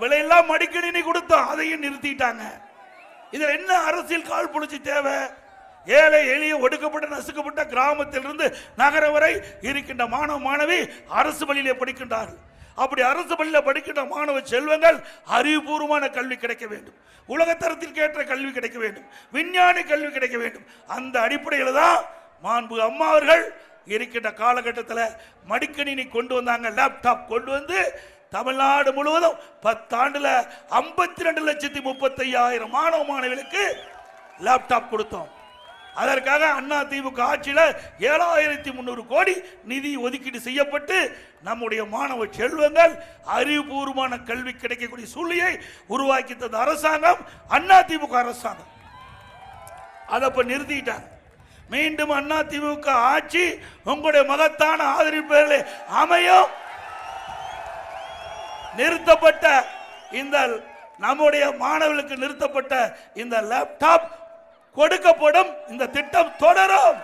விலையெல்லாம் மடிக்கணினி கொடுத்தோம், அதையும் நிறுத்திட்டாங்க. இதுல என்ன அரசியல் கால் புடிச்சு தேவை? ஏழை எளிய ஒடுக்கப்பட்ட நசுக்கப்பட்ட கிராமத்திலிருந்து நகர வரை இருக்கின்ற மாணவ மாணவி அரசு பள்ளியிலே படிக்கின்றார்கள். அப்படி அரசு பள்ளியில் படிக்கின்ற மாணவ செல்வங்கள் அறிவுபூர்வமான கல்வி கிடைக்க வேண்டும், உலகத்தரத்திற்கு ஏற்ற கல்வி கிடைக்க வேண்டும், விஞ்ஞானி கல்வி கிடைக்க வேண்டும். அந்த அடிப்படையில் தான் மாண்பு அம்மா அவர்கள் இருக்கின்ற காலகட்டத்தில் மடிக்கணினி கொண்டு வந்தாங்க, லேப்டாப் கொண்டு வந்து தமிழ்நாடு முழுவதும் 10 ஆண்டுல 52,35,000 மாணவ மாணவிகளுக்கு லேப்டாப் கொடுத்தோம். அதற்காக அண்ணா திமுக ஆட்சியில் 7,300 கோடி நிதி ஒதுக்கீடு செய்யப்பட்டு நம்முடைய மாணவ செல்வங்கள் அறிவுபூர்வமான கல்வி கிடைக்கக்கூடிய சூழ்நிலையை உருவாக்கி தந்த அரசாங்கம் அண்ணா திமுக அரசாங்கம். அதை இப்ப நிறுத்திட்டாங்க. மீண்டும் அண்ணா திமுக ஆட்சி உங்களுடைய மகத்தான ஆதரவு அமையும். நிறுத்தப்பட்ட இந்த நம்முடைய மாணவர்களுக்கு நிறுத்தப்பட்ட இந்த லேப்டாப் கொடுக்கப்படும். இந்த திட்டம் தொடரும்.